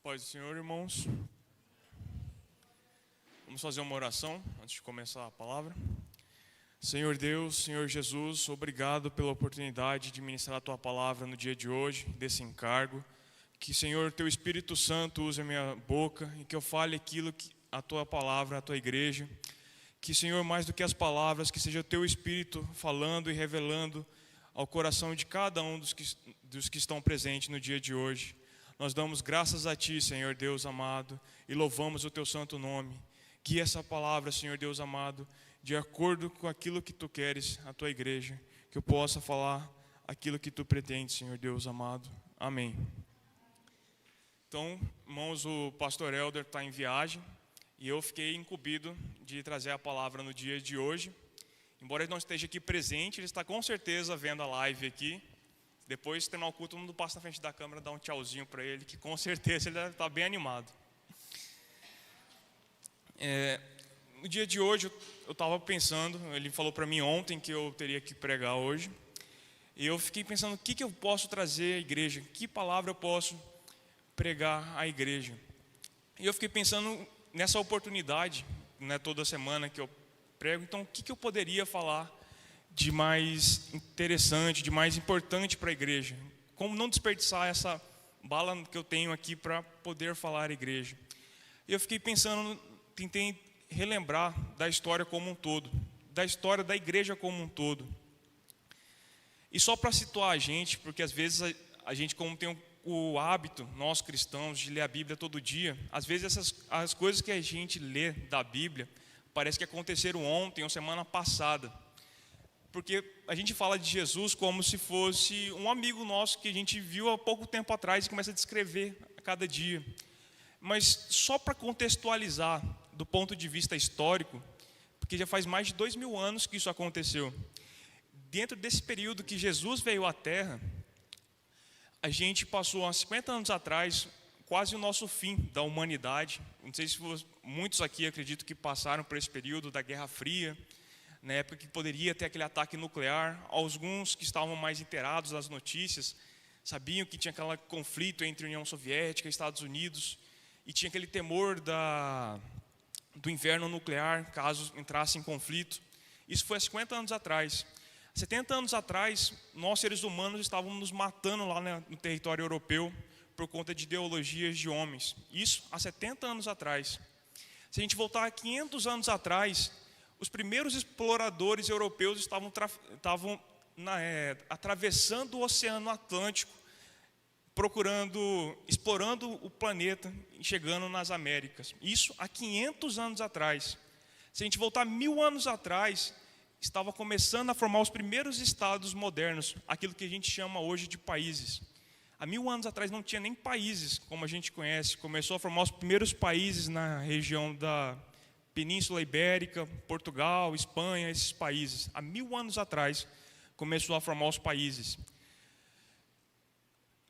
Paz do Senhor, irmãos. Vamos fazer uma oração antes de começar a palavra. Senhor Deus, Senhor Jesus, obrigado pela oportunidade de ministrar a Tua palavra no dia de hoje, desse encargo. Que, Senhor, Teu Espírito Santo use a minha boca e que eu fale aquilo que a Tua palavra, a Tua igreja. Que, Senhor, mais do que as palavras, que seja o Teu Espírito falando e revelando ao coração de cada um dos que estão presentes no dia de hoje. Nós damos graças a Ti, Senhor Deus amado, e louvamos o Teu santo nome. Que essa palavra, Senhor Deus amado, de acordo com aquilo que Tu queres, a Tua igreja, que eu possa falar aquilo que Tu pretendes, Senhor Deus amado. Amém. Então, irmãos, o pastor Helder está em viagem e eu fiquei incumbido de trazer a palavra no dia de hoje. Embora ele não esteja aqui presente, ele está com certeza vendo a live aqui. Depois, terminar o culto, todo mundo passa na frente da câmera, dá um tchauzinho para ele, que com certeza ele deve estar bem animado. No dia de hoje, eu estava pensando, ele falou para mim ontem que eu teria que pregar hoje. E eu fiquei pensando, o que eu posso trazer à igreja? Que palavra eu posso pregar à igreja? E eu fiquei pensando nessa oportunidade, não é toda semana que eu prego, então o que eu poderia falar de mais interessante, de mais importante para a igreja? Como não desperdiçar essa bala que eu tenho aqui para poder falar à igreja? E eu fiquei pensando, tentei relembrar da história como um todo, da história da igreja como um todo. E só para situar a gente, porque às vezes a gente, como tem o hábito, nós cristãos, de ler a Bíblia todo dia, às vezes as coisas que a gente lê da Bíblia parece que aconteceram ontem ou semana passada. Porque a gente fala de Jesus como se fosse um amigo nosso que a gente viu há pouco tempo atrás e começa a descrever a cada dia. Mas só para contextualizar do ponto de vista histórico, porque já faz mais de 2000 anos que isso aconteceu. Dentro desse período que Jesus veio à Terra, a gente passou há 50 anos atrás quase o nosso fim da humanidade. Não sei se muitos aqui acreditam que passaram por esse período da Guerra Fria, na época que poderia ter aquele ataque nuclear. Alguns que estavam mais inteirados nas notícias sabiam que tinha aquele conflito entre União Soviética e Estados Unidos, e tinha aquele temor do inverno nuclear, caso entrasse em conflito. Isso foi há 50 anos atrás. 70 anos atrás, nós seres humanos estávamos nos matando lá no território europeu por conta de ideologias de homens. Isso há 70 anos atrás. Se a gente voltar a 500 anos atrás, os primeiros exploradores europeus estavam atravessando o Oceano Atlântico, explorando o planeta e chegando nas Américas. Isso há 500 anos atrás. Se a gente voltar 1000 anos atrás, estava começando a formar os primeiros estados modernos, aquilo que a gente chama hoje de países. Há 1000 anos atrás não tinha nem países, como a gente conhece. Começou a formar os primeiros países na região da Península Ibérica, Portugal, Espanha, esses países. Há 1000 anos atrás começou a formar os países.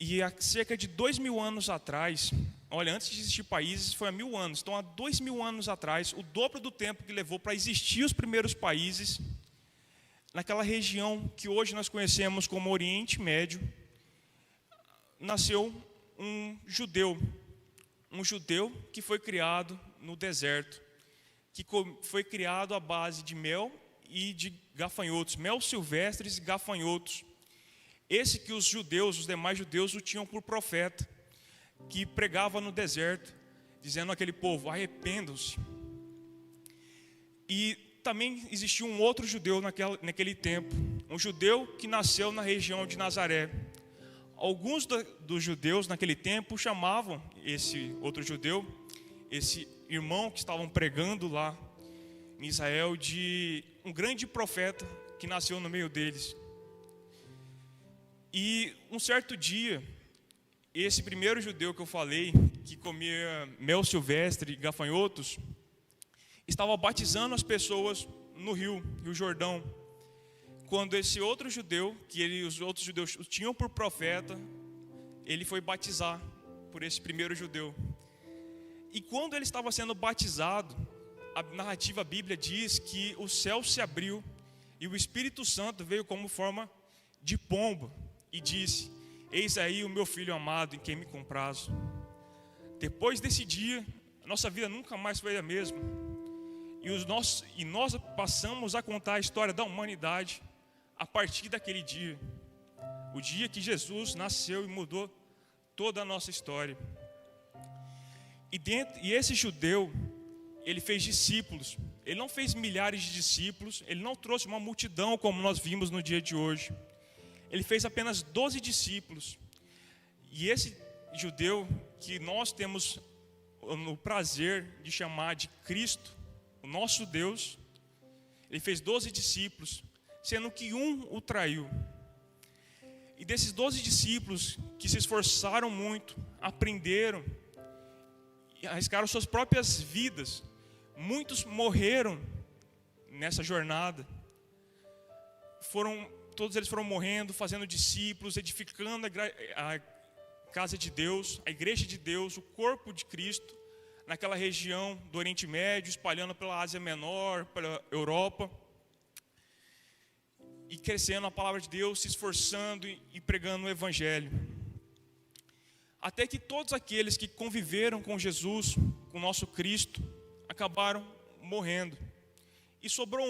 E há cerca de 2000 anos atrás, olha, antes de existir países foi há 1000 anos. Então há 2000 anos atrás, o dobro do tempo que levou para existir os primeiros países, naquela região que hoje nós conhecemos como Oriente Médio, nasceu um judeu que foi criado no deserto, que foi criado à base de mel e de gafanhotos, mel silvestres e gafanhotos. Esse que os demais judeus, o tinham por profeta, que pregava no deserto, dizendo àquele povo: arrependam-se. E também existia um outro judeu naquele tempo, um judeu que nasceu na região de Nazaré. Alguns dos judeus naquele tempo chamavam esse outro judeu, esse irmão que estavam pregando lá em Israel, de um grande profeta que nasceu no meio deles. E um certo dia, esse primeiro judeu que eu falei, que comia mel silvestre e gafanhotos, estava batizando as pessoas no Rio Jordão. Quando esse outro judeu, os outros judeus o tinham por profeta, ele foi batizar por esse primeiro judeu. E quando ele estava sendo batizado, a narrativa a Bíblia diz que o céu se abriu e o Espírito Santo veio como forma de pombo e disse: eis aí o meu filho amado em quem me comprazo. Depois desse dia, a nossa vida nunca mais foi a mesma. E nós passamos a contar a história da humanidade a partir daquele dia. O dia que Jesus nasceu e mudou toda a nossa história. E esse judeu, ele fez discípulos. Ele não fez milhares de discípulos. Ele não trouxe uma multidão como nós vimos no dia de hoje. Ele fez apenas 12 discípulos. E esse judeu que nós temos o prazer de chamar de Cristo, o nosso Deus, ele fez 12 discípulos, sendo que um o traiu. E desses 12 discípulos que se esforçaram muito, aprenderam, arriscaram suas próprias vidas, muitos morreram nessa jornada. Todos eles foram morrendo, fazendo discípulos, edificando a casa de Deus, a igreja de Deus, o corpo de Cristo, naquela região do Oriente Médio, espalhando pela Ásia Menor, pela Europa, e crescendo a palavra de Deus, se esforçando e pregando o Evangelho. Até que todos aqueles que conviveram com Jesus, com o nosso Cristo, acabaram morrendo. E sobrou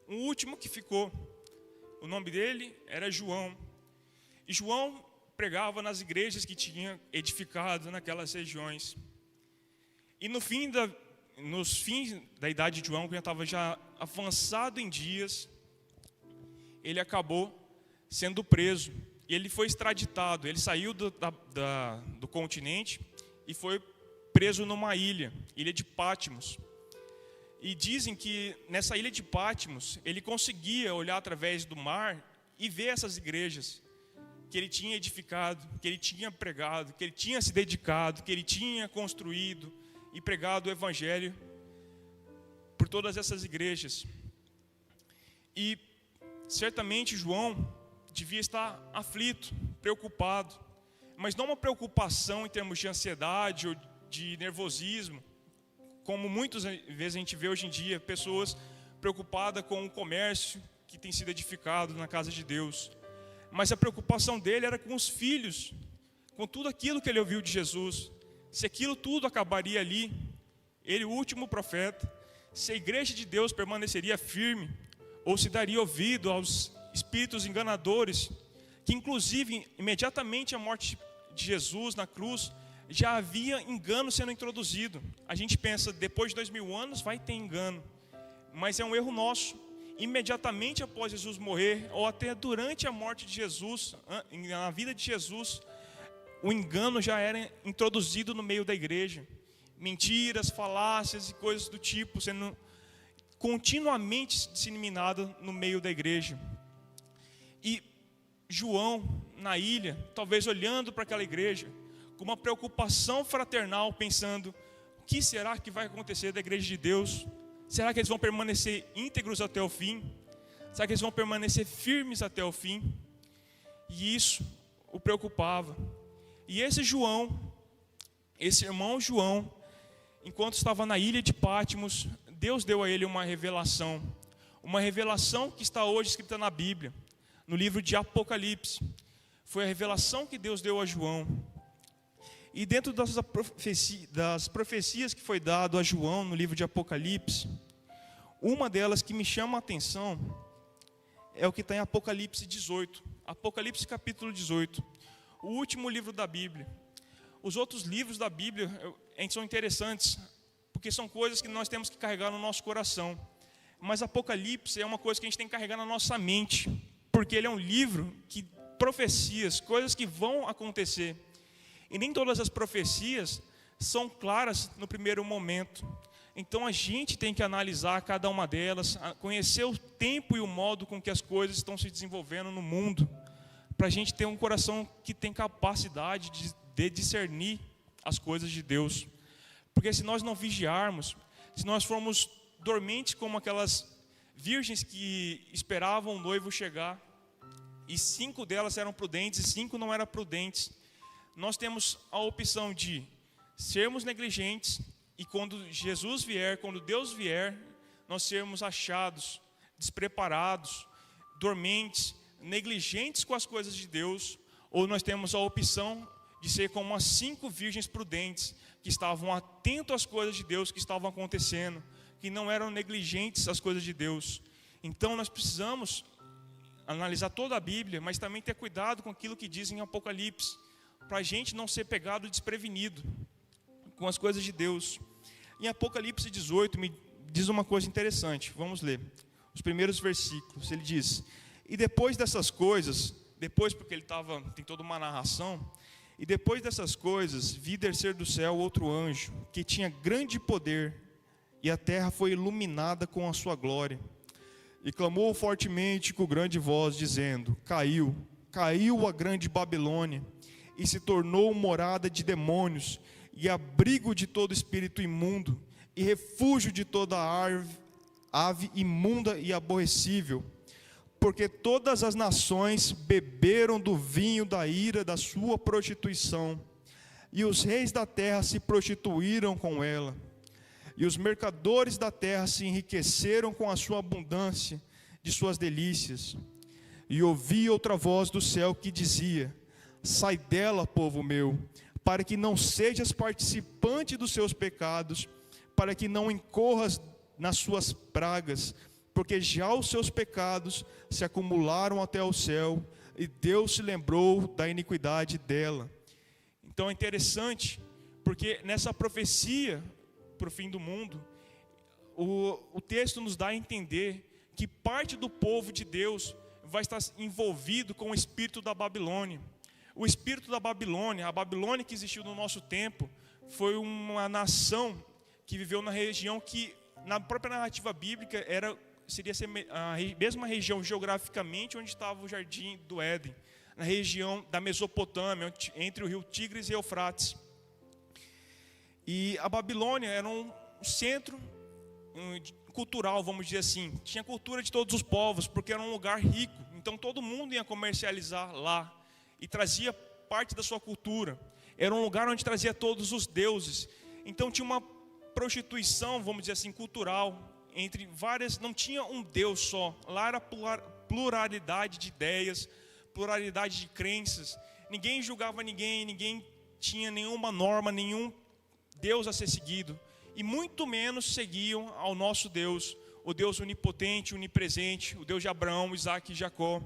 um último que ficou. O nome dele era João. E João pregava nas igrejas que tinha edificado naquelas regiões. E nos fins da idade de João, quando ele estava já avançado em dias, ele acabou sendo preso. E ele foi extraditado. Ele saiu do continente e foi preso numa ilha de Patmos. E dizem que nessa ilha de Patmos, ele conseguia olhar através do mar e ver essas igrejas que ele tinha edificado, que ele tinha pregado, que ele tinha se dedicado, que ele tinha construído e pregado o Evangelho por todas essas igrejas. E certamente João devia estar aflito, preocupado, mas não uma preocupação em termos de ansiedade ou de nervosismo, como muitas vezes a gente vê hoje em dia, pessoas preocupadas com o comércio que tem sido edificado na casa de Deus. Mas a preocupação dele era com os filhos, com tudo aquilo que ele ouviu de Jesus. Se aquilo tudo acabaria ali, ele, o último profeta, se a igreja de Deus permaneceria firme, ou se daria ouvido aos espíritos enganadores, que inclusive, imediatamente à morte de Jesus na cruz, já havia engano sendo introduzido. A gente pensa, depois de 2000 anos vai ter engano, mas é um erro nosso. Imediatamente após Jesus morrer, ou até durante a morte de Jesus, na vida de Jesus, o engano já era introduzido no meio da igreja. Mentiras, falácias e coisas do tipo sendo continuamente disseminado no meio da igreja. E João, na ilha, talvez olhando para aquela igreja, com uma preocupação fraternal, pensando: o que será que vai acontecer da igreja de Deus? Será que eles vão permanecer íntegros até o fim? Será que eles vão permanecer firmes até o fim? E isso o preocupava. E esse irmão João, enquanto estava na ilha de Patmos, Deus deu a ele uma revelação que está hoje escrita na Bíblia, no livro de Apocalipse. Foi a revelação que Deus deu a João. E dentro das profecias que foi dado a João no livro de Apocalipse, uma delas que me chama a atenção é o que está em Apocalipse 18. Apocalipse capítulo 18, o último livro da Bíblia. Os outros livros da Bíblia são interessantes, porque são coisas que nós temos que carregar no nosso coração. Mas Apocalipse é uma coisa que a gente tem que carregar na nossa mente, porque ele é um livro que profecias, coisas que vão acontecer. E nem todas as profecias são claras no primeiro momento. Então a gente tem que analisar cada uma delas, conhecer o tempo e o modo com que as coisas estão se desenvolvendo no mundo, para a gente ter um coração que tem capacidade de discernir as coisas de Deus. Porque se nós não vigiarmos, se nós formos dormentes como aquelas virgens que esperavam o noivo chegar, e 5 delas eram prudentes e 5 não eram prudentes, nós temos a opção de sermos negligentes e quando Jesus vier, quando Deus vier, nós sermos achados despreparados, dormentes, negligentes com as coisas de Deus, ou nós temos a opção de ser como as 5 virgens prudentes, que estavam atentos às coisas de Deus que estavam acontecendo, que não eram negligentes às coisas de Deus. Então nós precisamos analisar toda a Bíblia, mas também ter cuidado com aquilo que diz em Apocalipse, para a gente não ser pegado desprevenido com as coisas de Deus. Em Apocalipse 18 me diz uma coisa interessante, vamos ler os primeiros versículos. Ele diz: e depois dessas coisas, depois porque ele tem toda uma narração, e depois dessas coisas vi descer do céu outro anjo, que tinha grande poder, e a terra foi iluminada com a sua glória. E clamou fortemente com grande voz, dizendo: caiu a grande Babilônia, e se tornou morada de demônios, e abrigo de todo espírito imundo, e refúgio de toda ave imunda e aborrecível. Porque todas as nações beberam do vinho da ira da sua prostituição, e os reis da terra se prostituíram com ela. E os mercadores da terra se enriqueceram com a sua abundância de suas delícias. E ouvi outra voz do céu que dizia: sai dela, povo meu, para que não sejas participante dos seus pecados, para que não incorras nas suas pragas, porque já os seus pecados se acumularam até o céu, e Deus se lembrou da iniquidade dela. Então é interessante, porque nessa profecia para o fim do mundo, o texto nos dá a entender que parte do povo de Deus vai estar envolvido com o espírito da Babilônia. O espírito da Babilônia, a Babilônia que existiu no nosso tempo, foi uma nação que viveu na região que, na própria narrativa bíblica, seria a mesma região geograficamente onde estava o Jardim do Éden, na região da Mesopotâmia, entre o rio Tigres e Eufrates. E a Babilônia era um centro cultural, vamos dizer assim. Tinha cultura de todos os povos, porque era um lugar rico. Então todo mundo ia comercializar lá e trazia parte da sua cultura. Era um lugar onde trazia todos os deuses. Então tinha uma prostituição, vamos dizer assim, cultural, entre várias, não tinha um Deus só. Lá era pluralidade de ideias, pluralidade de crenças. Ninguém julgava ninguém tinha nenhuma norma, nenhum Deus a ser seguido, e muito menos seguiam ao nosso Deus, o Deus onipotente, onipresente, o Deus de Abraão, Isaac e Jacó.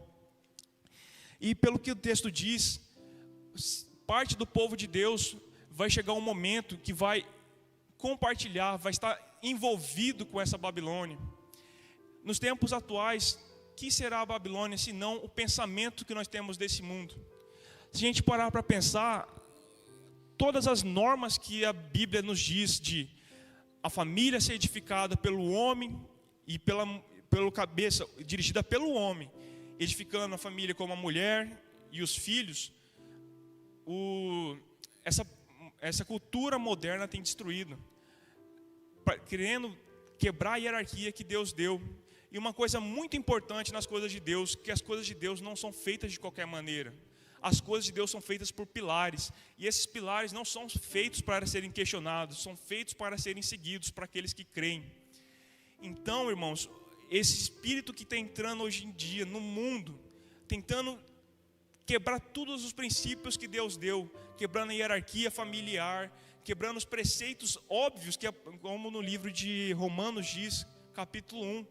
E pelo que o texto diz, parte do povo de Deus vai chegar um momento que vai compartilhar, vai estar envolvido com essa Babilônia. Nos tempos atuais, que será a Babilônia, se não o pensamento que nós temos desse mundo? Se a gente parar para pensar, todas as normas que a Bíblia nos diz de a família ser edificada pelo homem e pelo cabeça, dirigida pelo homem, edificando a família como a mulher e os filhos, essa cultura moderna tem destruído, querendo quebrar a hierarquia que Deus deu. E uma coisa muito importante nas coisas de Deus, que as coisas de Deus não são feitas de qualquer maneira. As coisas de Deus são feitas por pilares, e esses pilares não são feitos para serem questionados, são feitos para serem seguidos, para aqueles que creem. Então, irmãos, esse espírito que está entrando hoje em dia no mundo, tentando quebrar todos os princípios que Deus deu, quebrando a hierarquia familiar, quebrando os preceitos óbvios, que é como no livro de Romanos diz, capítulo 1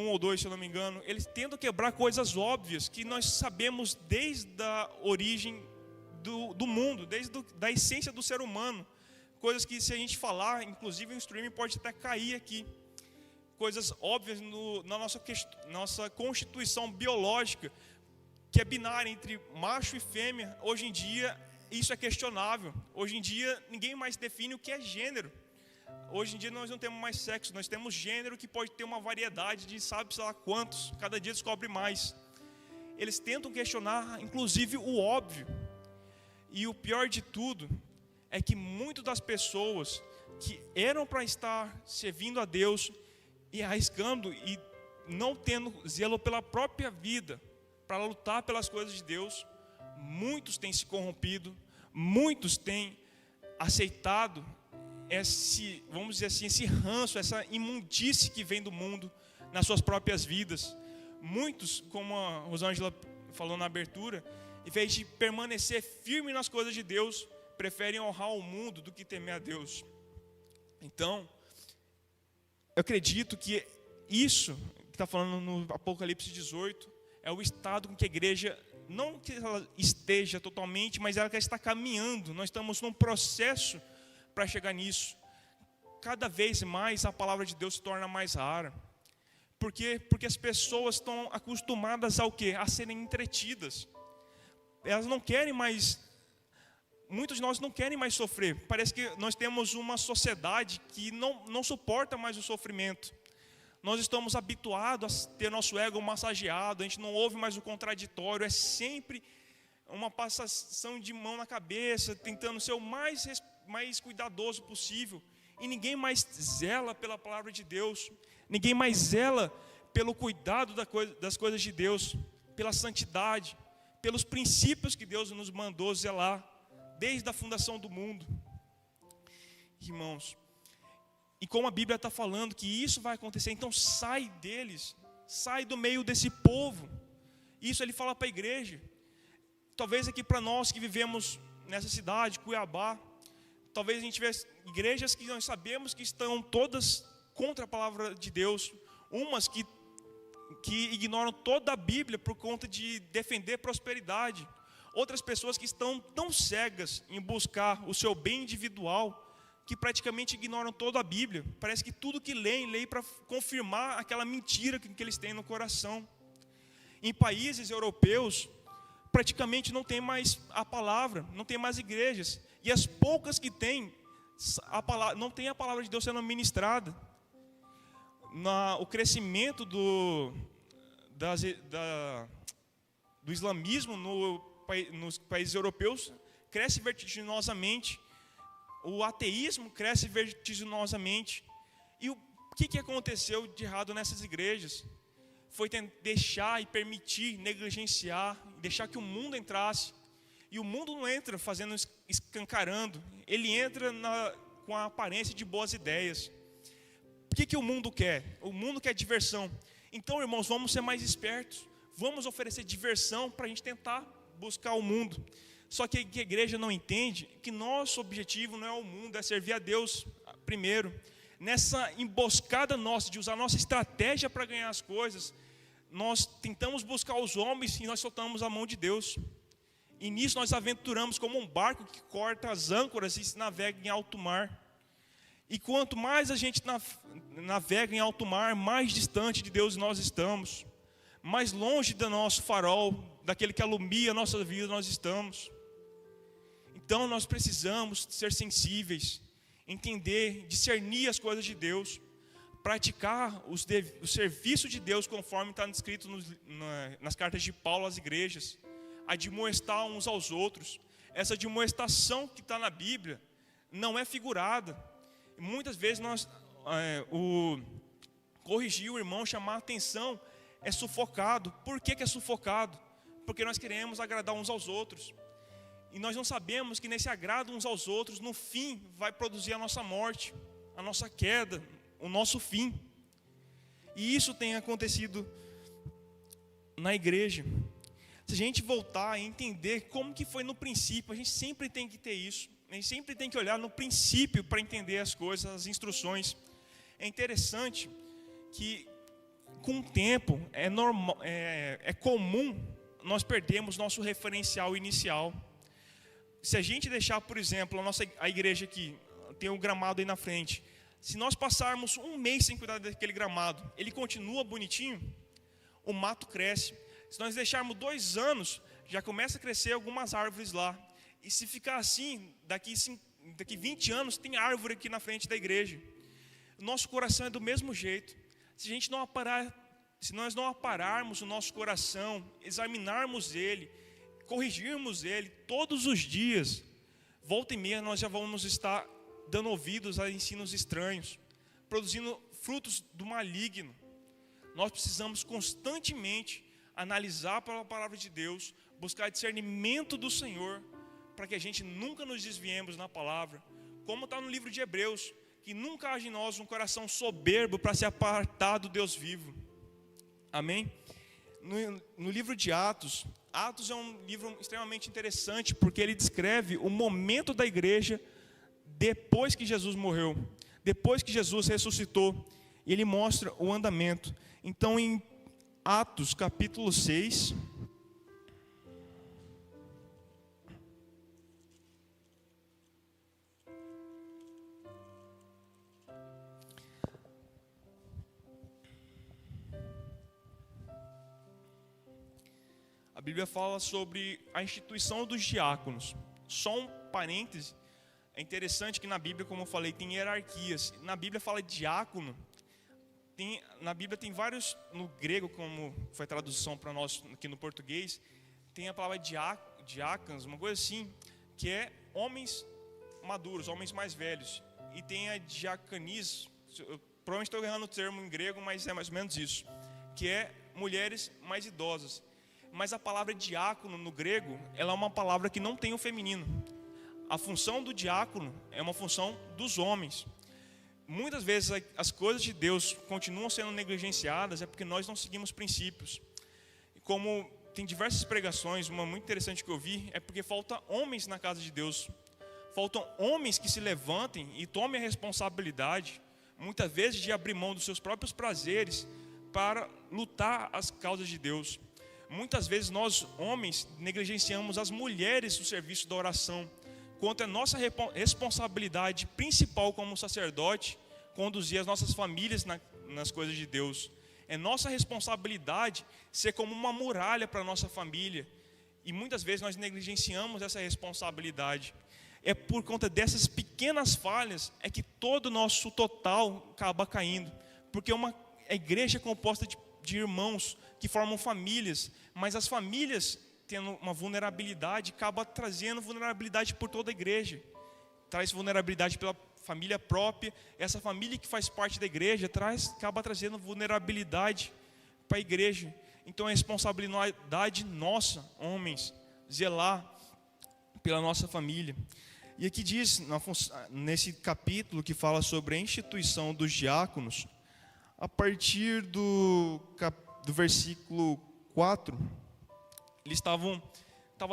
ou 2, se eu não me engano, eles tentam quebrar coisas óbvias que nós sabemos desde a origem do mundo, da essência do ser humano. Coisas que, se a gente falar, inclusive o streaming pode até cair aqui. Coisas óbvias na nossa constituição biológica, que é binária entre macho e fêmea. Hoje em dia, isso é questionável. Hoje em dia, ninguém mais define o que é gênero. Hoje em dia nós não temos mais sexo, nós temos gênero que pode ter uma variedade de sabe sei lá quantos, cada dia descobre mais. Eles tentam questionar inclusive o óbvio. E o pior de tudo é que muitas das pessoas que eram para estar servindo a Deus e arriscando e não tendo zelo pela própria vida, para lutar pelas coisas de Deus, muitos têm se corrompido, muitos têm aceitado vamos dizer assim, esse ranço, essa imundície que vem do mundo nas suas próprias vidas. Muitos, como a Rosângela falou na abertura, em vez de permanecer firme nas coisas de Deus, preferem honrar o mundo do que temer a Deus. Então, eu acredito que isso que está falando no Apocalipse 18 é o estado com que a igreja, não que ela esteja totalmente, mas ela está caminhando. Nós estamos num processo para chegar nisso. Cada vez mais a palavra de Deus se torna mais rara. Por quê? Porque as pessoas estão acostumadas ao quê? A serem entretidas. Elas não querem mais, muitos de nós não querem mais sofrer. Parece que nós temos uma sociedade que não suporta mais o sofrimento. Nós estamos habituados a ter nosso ego massageado, a gente não ouve mais o contraditório, é sempre uma passação de mão na cabeça, tentando ser o mais cuidadoso possível. E ninguém mais zela pela palavra de Deus, ninguém mais zela pelo cuidado das coisas de Deus, pela santidade, pelos princípios que Deus nos mandou zelar, desde a fundação do mundo. Irmãos, e como a Bíblia está falando que isso vai acontecer, então sai deles, sai do meio desse povo. Isso ele fala para a igreja. Talvez aqui para nós que vivemos nessa cidade, Cuiabá, talvez a gente tivesse igrejas que nós sabemos que estão todas contra a palavra de Deus, umas que ignoram toda a Bíblia por conta de defender prosperidade, outras pessoas que estão tão cegas em buscar o seu bem individual, que praticamente ignoram toda a Bíblia. Parece que tudo que leem para confirmar aquela mentira que eles têm no coração. Em países europeus, praticamente não tem mais a palavra, não tem mais igrejas. E as poucas que tem, não tem a palavra de Deus sendo ministrada. O crescimento do islamismo nos países europeus cresce vertiginosamente. O ateísmo cresce vertiginosamente. E o que aconteceu de errado nessas igrejas? Foi deixar e permitir, negligenciar, deixar que o mundo entrasse. E o mundo não entra fazendo, escancarando. Ele entra com a aparência de boas ideias. O que o mundo quer? O mundo quer diversão. Então, irmãos, vamos ser mais espertos. Vamos oferecer diversão para a gente tentar buscar o mundo. Só que a igreja não entende que nosso objetivo não é o mundo, é servir a Deus primeiro. Nessa emboscada nossa, de usar nossa estratégia para ganhar as coisas, nós tentamos buscar os homens e nós soltamos a mão de Deus. E nisso nós aventuramos como um barco que corta as âncoras e se navega em alto mar. E quanto mais a gente navega em alto mar, mais distante de Deus nós estamos. Mais longe do nosso farol, daquele que alumia a nossa vida nós estamos. Então nós precisamos ser sensíveis, entender, discernir as coisas de Deus, praticar o serviço de Deus conforme está escrito nas cartas de Paulo às igrejas, admoestar uns aos outros. Essa admoestação que está na Bíblia não é figurada. Muitas vezes corrigir o irmão, chamar a atenção, é sufocado. Por que é sufocado? Porque nós queremos agradar uns aos outros. E nós não sabemos que nesse agrado uns aos outros, no fim, vai produzir a nossa morte, a nossa queda, o nosso fim. E isso tem acontecido na igreja. Se a gente voltar e entender como que foi no princípio, a gente sempre tem que ter isso. A gente sempre tem que olhar no princípio para entender as coisas, as instruções. É interessante que com o tempo é comum nós perdermos nosso referencial inicial. Se a gente deixar, por exemplo, a igreja aqui, tem um gramado aí na frente. Se nós passarmos um mês sem cuidar daquele gramado, ele continua bonitinho? O mato cresce. Se nós deixarmos 2 anos, já começa a crescer algumas árvores lá. E se ficar assim, daqui 20 anos, tem árvore aqui na frente da igreja. Nosso coração é do mesmo jeito. Se nós não apararmos o nosso coração, examinarmos ele, corrigirmos ele todos os dias, volta e meia nós já vamos estar dando ouvidos a ensinos estranhos, produzindo frutos do maligno. Nós precisamos constantemente analisar pela palavra de Deus, buscar discernimento do Senhor, para que a gente nunca nos desviemos na palavra, como está no livro de Hebreus, que nunca haja em nós um coração soberbo para se apartar do Deus vivo. Amém? No livro de Atos, Atos é um livro extremamente interessante, porque ele descreve o momento da igreja depois que Jesus morreu, depois que Jesus ressuscitou, e ele mostra o andamento. Então, em Atos capítulo 6, a Bíblia fala sobre a instituição dos diáconos. Só um parêntese, é interessante que na Bíblia, como eu falei, tem hierarquias. Na Bíblia fala diácono, na Bíblia tem vários, no grego, como foi a tradução para nós aqui no português, tem a palavra diáconos, uma coisa assim, que é homens maduros, homens mais velhos. E tem a diaconis, eu provavelmente estou errando o termo em grego, mas é mais ou menos isso, que é mulheres mais idosas. Mas a palavra diácono no grego, ela é uma palavra que não tem o feminino. A função do diácono é uma função dos homens. Muitas vezes as coisas de Deus continuam sendo negligenciadas, é porque nós não seguimos princípios. Como tem diversas pregações, uma muito interessante que eu vi, é porque falta homens na casa de Deus. Faltam homens que se levantem e tomem a responsabilidade, muitas vezes de abrir mão dos seus próprios prazeres para lutar as causas de Deus. Muitas vezes nós, homens, negligenciamos as mulheres no serviço da oração, quanto é nossa responsabilidade principal como sacerdote, conduzir as nossas famílias nas coisas de Deus. É nossa responsabilidade ser como uma muralha para a nossa família, e muitas vezes nós negligenciamos essa responsabilidade. É por conta dessas pequenas falhas é que todo o nosso total acaba caindo, porque a igreja é composta de irmãos que formam famílias, mas as famílias tendo uma vulnerabilidade, acaba trazendo vulnerabilidade por toda a igreja. Traz vulnerabilidade pela família própria, essa família que faz parte da igreja acaba trazendo vulnerabilidade para a igreja. Então é responsabilidade nossa, homens, zelar pela nossa família. E aqui diz, nesse capítulo que fala sobre a instituição dos diáconos, a partir do versículo 4, eles estavam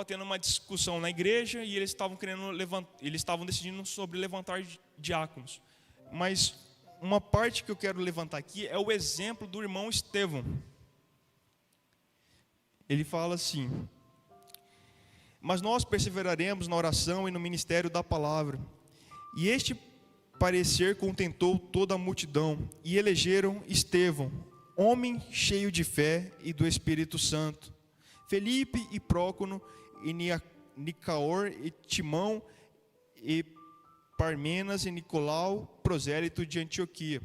tendo uma discussão na igreja e eles estavam decidindo sobre levantar diáconos. Mas uma parte que eu quero levantar aqui é o exemplo do irmão Estevão. Ele fala assim: mas nós perseveraremos na oração e no ministério da palavra. E este parecer contentou toda a multidão, e elegeram Estevão, homem cheio de fé e do Espírito Santo, Felipe e Prócono, e Nicaor e Timão, e Parmenas e Nicolau, prosélito de Antioquia.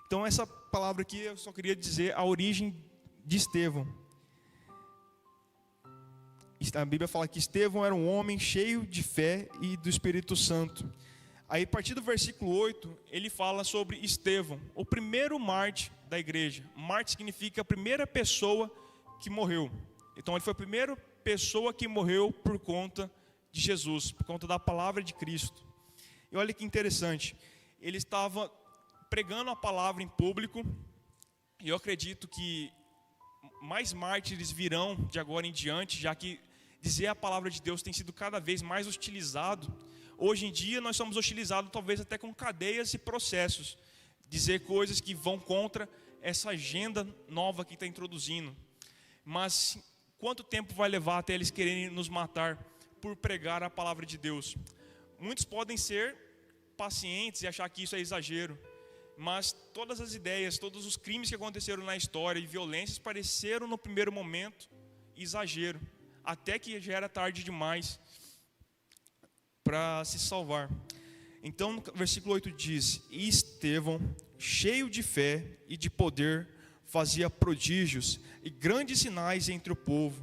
Então essa palavra aqui eu só queria dizer a origem de Estevão. A Bíblia fala que Estevão era um homem cheio de fé e do Espírito Santo. Aí a partir do versículo 8, ele fala sobre Estevão, o primeiro mártir da igreja. Mártir significa a primeira pessoa que morreu. Então ele foi a primeira pessoa que morreu por conta de Jesus, por conta da palavra de Cristo. E olha que interessante, ele estava pregando a palavra em público, e eu acredito que mais mártires virão de agora em diante, já que dizer a palavra de Deus tem sido cada vez mais hostilizado. Hoje em dia nós somos hostilizados talvez até com cadeias e processos, dizer coisas que vão contra essa agenda nova que está introduzindo. Mas quanto tempo vai levar até eles quererem nos matar por pregar a palavra de Deus? Muitos podem ser pacientes e achar que isso é exagero, mas todas as ideias, todos os crimes que aconteceram na história e violências pareceram no primeiro momento exagero, até que já era tarde demais para se salvar. Então no versículo 8 diz: e Estevão, cheio de fé e de poder, fazia prodígios e grandes sinais entre o povo.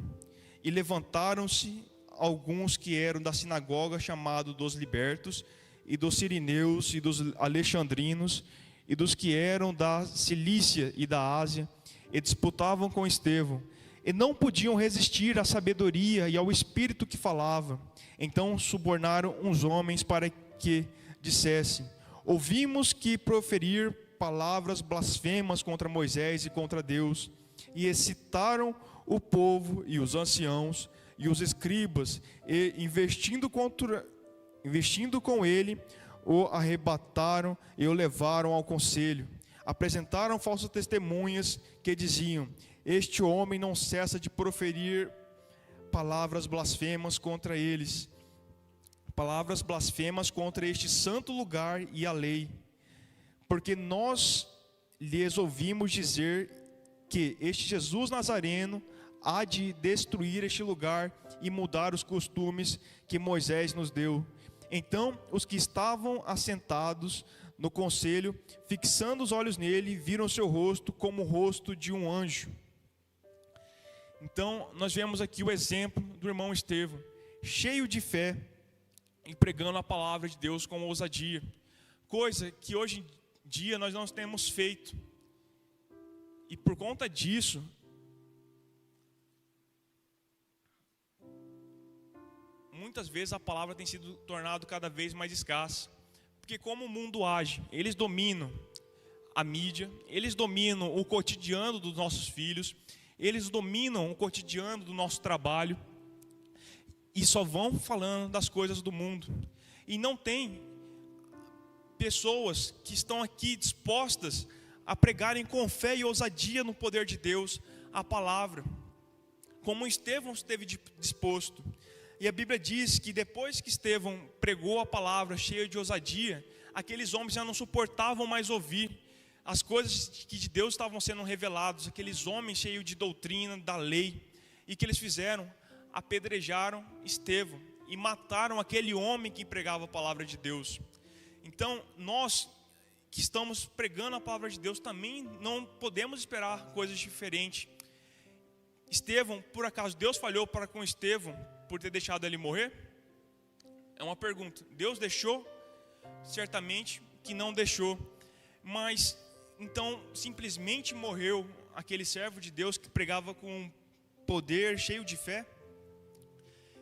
E levantaram-se alguns que eram da sinagoga, chamado dos libertos, e dos sirineus, e dos alexandrinos, e dos que eram da Cilícia e da Ásia, e disputavam com Estevão, e não podiam resistir à sabedoria e ao espírito que falava. Então subornaram uns homens para que dissessem: ouvimos que proferir palavras blasfemas contra Moisés e contra Deus. E excitaram o povo e os anciãos e os escribas, e investindo com ele, o arrebataram e o levaram ao conselho. Apresentaram falsas testemunhas que diziam: este homem não cessa de proferir palavras blasfemas contra eles, palavras blasfemas contra este santo lugar e a lei, porque nós lhes ouvimos dizer que este Jesus Nazareno há de destruir este lugar e mudar os costumes que Moisés nos deu. Então os que estavam assentados no conselho, fixando os olhos nele, viram seu rosto como o rosto de um anjo. Então nós vemos aqui o exemplo do irmão Estevão, cheio de fé e pregando a palavra de Deus com ousadia, coisa que hoje em dia nós não temos feito. E por conta disso, muitas vezes a palavra tem sido tornada cada vez mais escassa. Porque como o mundo age, eles dominam a mídia, eles dominam o cotidiano dos nossos filhos, eles dominam o cotidiano do nosso trabalho, e só vão falando das coisas do mundo. E não tem pessoas que estão aqui dispostas a pregarem com fé e ousadia no poder de Deus a palavra, como Estevão esteve disposto. E a Bíblia diz que depois que Estevão pregou a palavra cheia de ousadia, aqueles homens já não suportavam mais ouvir as coisas que de Deus estavam sendo reveladas. Aqueles homens cheios de doutrina, da lei. E que eles fizeram? Apedrejaram Estevão e mataram aquele homem que pregava a palavra de Deus. Então nós que estamos pregando a palavra de Deus também não podemos esperar coisas diferentes. Estevão, por acaso Deus falhou para com Estevão por ter deixado ele morrer? É uma pergunta. Deus deixou? Certamente que não deixou. Mas então simplesmente morreu aquele servo de Deus que pregava com poder, cheio de fé?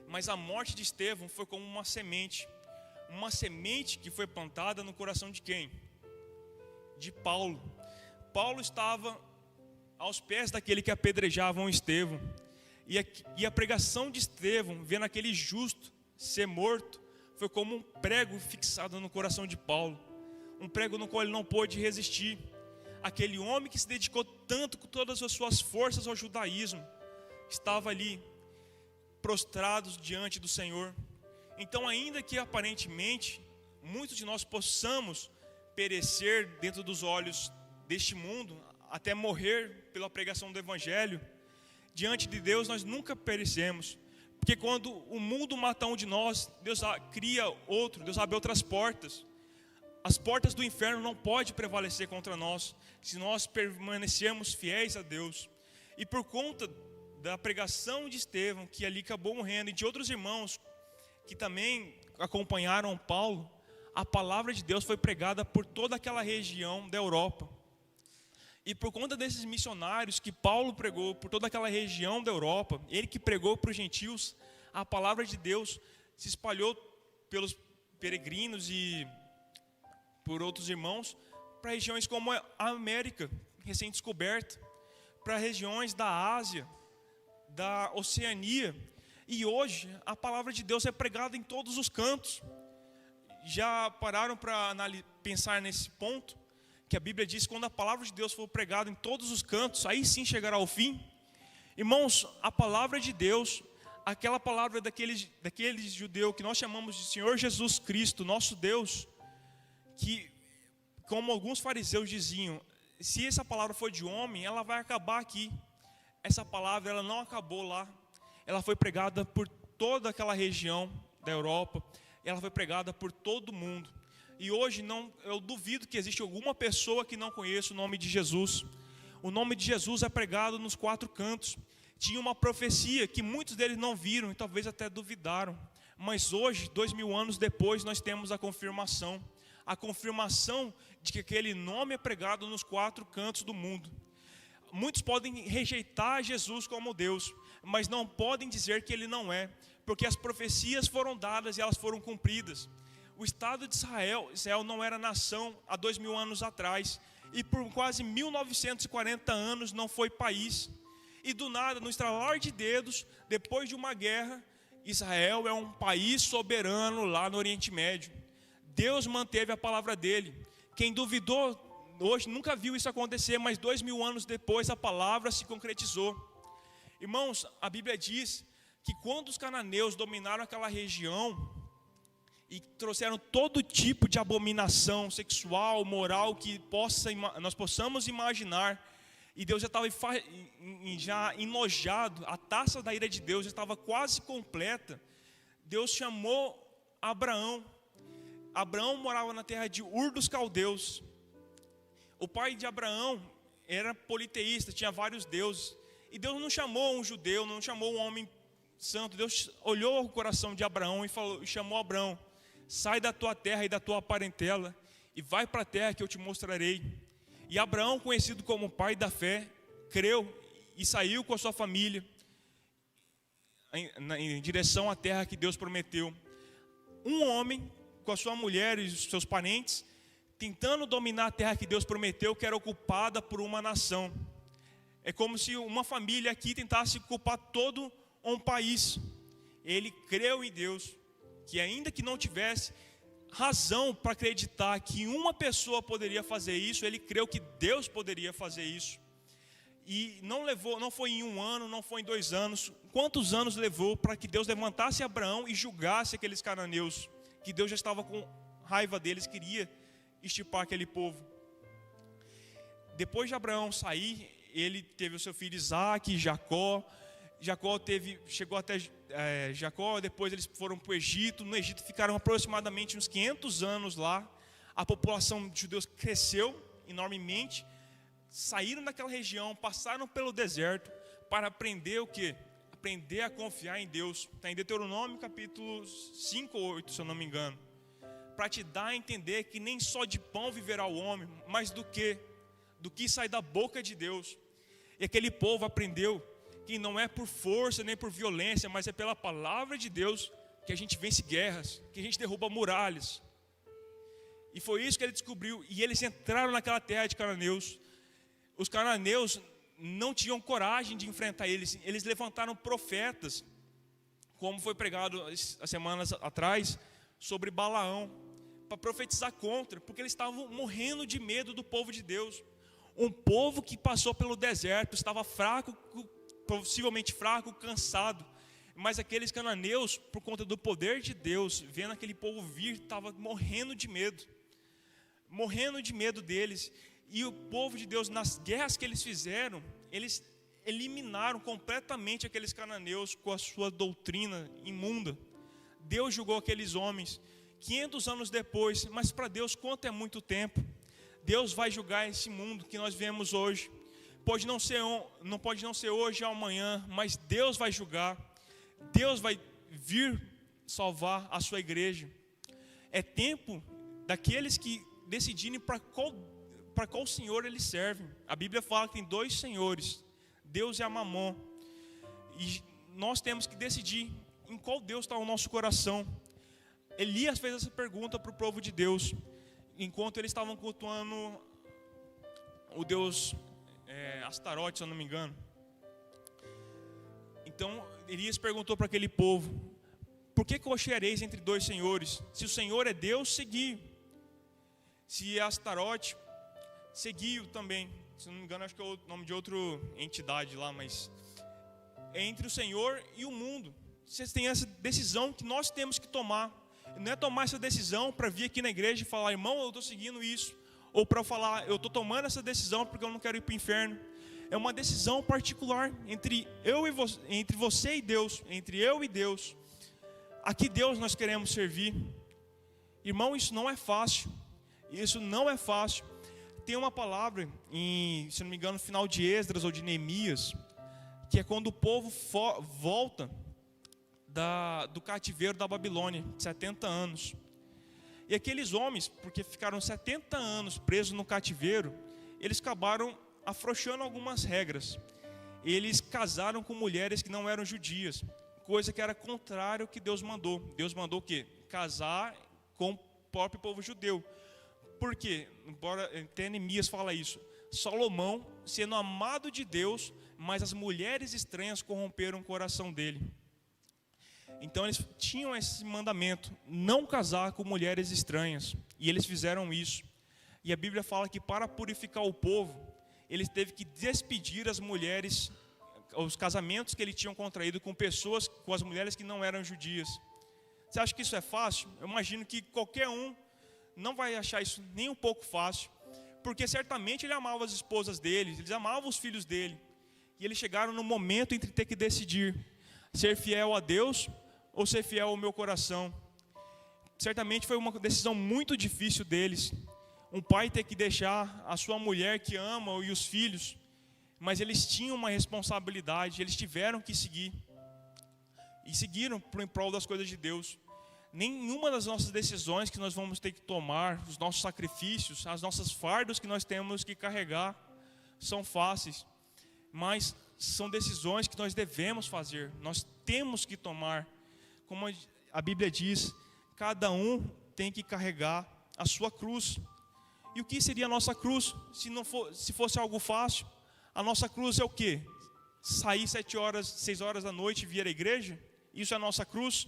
Mas a morte de Estevão foi como uma semente que foi plantada no coração de quem? De Paulo. Paulo estava aos pés daquele que apedrejavam Estevão, e a pregação de Estevão, vendo aquele justo ser morto, foi como um prego fixado no coração de Paulo, um prego no qual ele não pôde resistir. Aquele homem que se dedicou tanto com todas as suas forças ao judaísmo, estava ali prostrados diante do Senhor. Então, ainda que aparentemente muitos de nós possamos perecer dentro dos olhos deste mundo, até morrer pela pregação do Evangelho, diante de Deus nós nunca perecemos. Porque quando o mundo mata um de nós, Deus cria outro, Deus abre outras portas. As portas do inferno não podem prevalecer contra nós, se nós permanecermos fiéis a Deus. E por conta da pregação de Estevão, que ali acabou morrendo, e de outros irmãos que também acompanharam Paulo, a palavra de Deus foi pregada por toda aquela região da Europa. E por conta desses missionários que Paulo pregou por toda aquela região da Europa, ele que pregou para os gentios, a palavra de Deus se espalhou pelos peregrinos e por outros irmãos para regiões como a América, recém-descoberta, para regiões da Ásia, da Oceania. E hoje a palavra de Deus é pregada em todos os cantos. Já pararam para pensar nesse ponto? Que a Bíblia diz que quando a palavra de Deus for pregada em todos os cantos, aí sim chegará ao fim. Irmãos, a palavra de Deus, aquela palavra daqueles judeus que nós chamamos de Senhor Jesus Cristo, nosso Deus, que, como alguns fariseus diziam, se essa palavra for de homem, ela vai acabar aqui. Essa palavra, ela não acabou lá. Ela foi pregada por toda aquela região da Europa. Ela foi pregada por todo mundo. E hoje eu duvido que existe alguma pessoa que não conheça o nome de Jesus. O nome de Jesus é pregado nos 4 cantos. Tinha uma profecia que muitos deles não viram e talvez até duvidaram. Mas hoje, 2000 anos depois, nós temos a confirmação. A confirmação de que aquele nome é pregado nos 4 cantos do mundo. Muitos podem rejeitar Jesus como Deus, mas não podem dizer que Ele não é, porque as profecias foram dadas e elas foram cumpridas. O Estado de Israel não era nação há 2000 anos atrás, e por quase 1940 anos não foi país. e do nada, no estralar de dedos, depois de uma guerra, Israel é um país soberano lá no Oriente Médio. Deus manteve a palavra dele. Quem duvidou hoje nunca viu isso acontecer, mas 2000 anos depois a palavra se concretizou. Irmãos, a Bíblia diz que quando os cananeus dominaram aquela região e trouxeram todo tipo de abominação sexual, moral que nós possamos imaginar, e Deus já estava já enojado, a taça da ira de Deus já estava quase completa. Deus chamou Abraão. Abraão morava na terra de Ur dos Caldeus. O pai de Abraão era politeísta, tinha vários deuses. E Deus não chamou um judeu, não chamou um homem santo. Deus olhou o coração de Abraão e chamou Abraão: sai da tua terra e da tua parentela e vai para a terra que eu te mostrarei. E Abraão, conhecido como pai da fé, creu e saiu com a sua família em direção à terra que Deus prometeu. Um homem com a sua mulher e os seus parentes, tentando dominar a terra que Deus prometeu, que era ocupada por uma nação. É como se uma família aqui tentasse ocupar todo um país. Ele creu em Deus, que ainda que não tivesse razão para acreditar que uma pessoa poderia fazer isso, ele creu que Deus poderia fazer isso. E não foi em 1 ano, não foi em 2 anos. Quantos anos levou para que Deus levantasse Abraão e julgasse aqueles cananeus? Que Deus já estava com raiva deles, queria extirpar aquele povo. Depois de Abraão sair, ele teve o seu filho Isaque, Jacó. Chegou até Jacó, depois eles foram para o Egito. No Egito ficaram aproximadamente uns 500 anos lá. A população de judeus cresceu enormemente. Saíram daquela região, passaram pelo deserto para aprender o quê? Aprender a confiar em Deus. Está em Deuteronômio capítulo 5 ou 8, se eu não me engano. Para te dar a entender que nem só de pão viverá o homem, mas do que sai da boca de Deus. E aquele povo aprendeu que não é por força nem por violência, mas é pela palavra de Deus que a gente vence guerras, que a gente derruba muralhas. E foi isso que ele descobriu. E eles entraram naquela terra de cananeus. Os cananeus não tinham coragem de enfrentar eles. Eles levantaram profetas, como foi pregado as semanas atrás, sobre Balaão, para profetizar contra, porque eles estavam morrendo de medo do povo de Deus. Um povo que passou pelo deserto, estava fraco, possivelmente fraco, cansado. Mas aqueles cananeus, por conta do poder de Deus, vendo aquele povo vir, estava morrendo de medo deles. E o povo de Deus, nas guerras que eles fizeram, eles eliminaram completamente aqueles cananeus com a sua doutrina imunda. Deus julgou aqueles homens 500 anos depois, mas para Deus quanto é muito tempo? Deus vai julgar esse mundo que nós vemos hoje. Não pode não ser hoje ou amanhã, mas Deus vai julgar. Deus vai vir salvar a sua igreja. É tempo daqueles que decidirem para qual senhor eles servem. A Bíblia fala que tem 2 senhores, Deus e a Mamon. E nós temos que decidir em qual Deus está o nosso coração. Elias fez essa pergunta para o povo de Deus, enquanto eles estavam cultuando o Deus Astarote, se eu não me engano. Então Elias perguntou para aquele povo: por que cocheareis entre 2 senhores? Se o Senhor é Deus, segui. Se é Astarote, segui-o também. Se eu não me engano, acho que é o nome de outra entidade lá, mas é entre o Senhor e o mundo. Vocês têm essa decisão que nós temos que tomar. Não é tomar essa decisão para vir aqui na igreja e falar: irmão, eu estou seguindo isso. Ou para falar: eu estou tomando essa decisão porque eu não quero ir para o inferno. É uma decisão particular entre você e Deus, entre eu e Deus. A que Deus nós queremos servir? Irmão, isso não é fácil. Isso não é fácil. Tem uma palavra, se não me engano, no final de Esdras ou de Neemias, que é quando o povo volta do cativeiro da Babilônia, 70 anos. E aqueles homens, porque ficaram 70 anos presos no cativeiro, eles acabaram afrouxando algumas regras. Eles casaram com mulheres que não eram judias, coisa que era contrário ao que Deus mandou. Deus mandou o quê? Casar com o próprio povo judeu. Por quê? Embora até Neemias fala isso, Salomão, sendo amado de Deus, mas as mulheres estranhas corromperam o coração dele. Então eles tinham esse mandamento, não casar com mulheres estranhas, e eles fizeram isso. E a Bíblia fala que para purificar o povo, ele teve que despedir as mulheres, os casamentos que ele tinha contraído com pessoas, com as mulheres que não eram judias. Você acha que isso é fácil? Eu imagino que qualquer um não vai achar isso nem um pouco fácil, porque certamente ele amava as esposas dele, eles amavam os filhos dele, e eles chegaram no momento entre ter que decidir, ser fiel a Deus ou ser fiel ao meu coração. Certamente foi uma decisão muito difícil deles, um pai ter que deixar a sua mulher que ama e os filhos, mas eles tinham uma responsabilidade, eles tiveram que seguir, e seguiram em prol das coisas de Deus. Nenhuma das nossas decisões que nós vamos ter que tomar, os nossos sacrifícios, as nossas fardos que nós temos que carregar, são fáceis, mas são decisões que nós devemos fazer, nós temos que tomar. Como a Bíblia diz, cada um tem que carregar a sua cruz. E o que seria a nossa cruz, se fosse algo fácil? A nossa cruz é o quê? Sair 6 horas da noite e vir à igreja? Isso é a nossa cruz?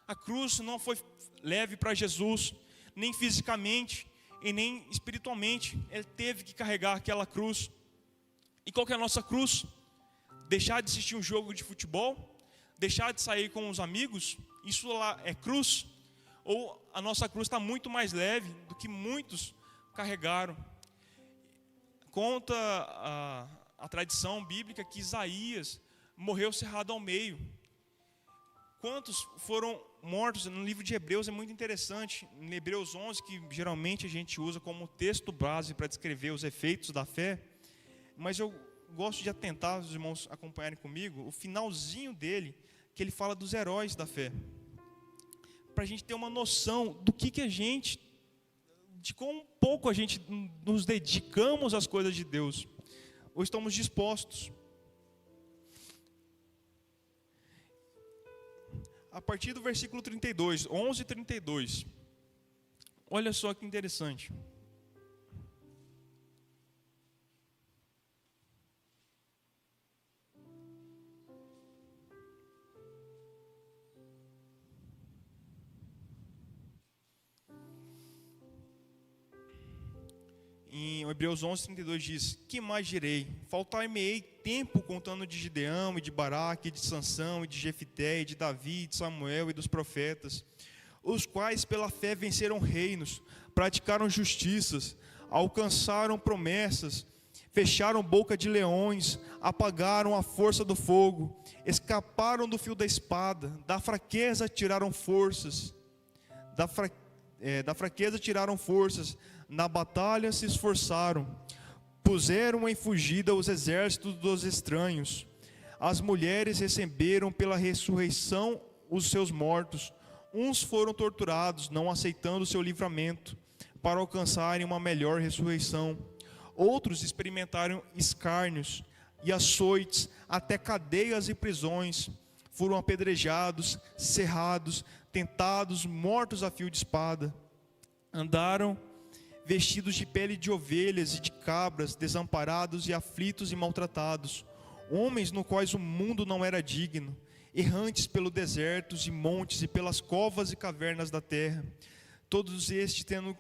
A cruz não foi leve para Jesus, nem fisicamente e nem espiritualmente. Ele teve que carregar aquela cruz. E qual que é a nossa cruz? Deixar de assistir um jogo de futebol? Deixar de sair com os amigos? Isso lá é cruz? Ou a nossa cruz está muito mais leve do que muitos carregaram? Conta a tradição bíblica que Isaías morreu cerrado ao meio. Quantos foram mortos? No livro de Hebreus é muito interessante. Em Hebreus 11, que geralmente a gente usa como texto base para descrever os efeitos da fé, mas eu gosto de atentar, os irmãos acompanharem comigo, o finalzinho dele, que ele fala dos heróis da fé, para a gente ter uma noção do que a gente, de quão pouco a gente nos dedicamos às coisas de Deus, ou estamos dispostos. A partir do versículo 32, 11:32, olha só que interessante. Em Hebreus 11:32 diz: que mais direi? Faltar-me-ei tempo contando de Gideão e de Baraque, e de Sansão e de Jefité, e de Davi, e de Samuel e dos profetas, os quais pela fé venceram reinos, praticaram justiças, alcançaram promessas, fecharam boca de leões, apagaram a força do fogo, escaparam do fio da espada, da fraqueza tiraram forças, da fraqueza tiraram forças, na batalha se esforçaram, puseram em fugida os exércitos dos estranhos. As mulheres receberam pela ressurreição os seus mortos. Uns foram torturados, não aceitando o seu livramento, para alcançarem uma melhor ressurreição. Outros experimentaram escárnios e açoites, até cadeias e prisões. Foram apedrejados, cerrados, tentados, mortos a fio de espada. Andaram vestidos de pele de ovelhas e de cabras, desamparados e aflitos e maltratados, homens no quais o mundo não era digno, errantes pelos desertos e montes e pelas covas e cavernas da terra. Todos estes, tendo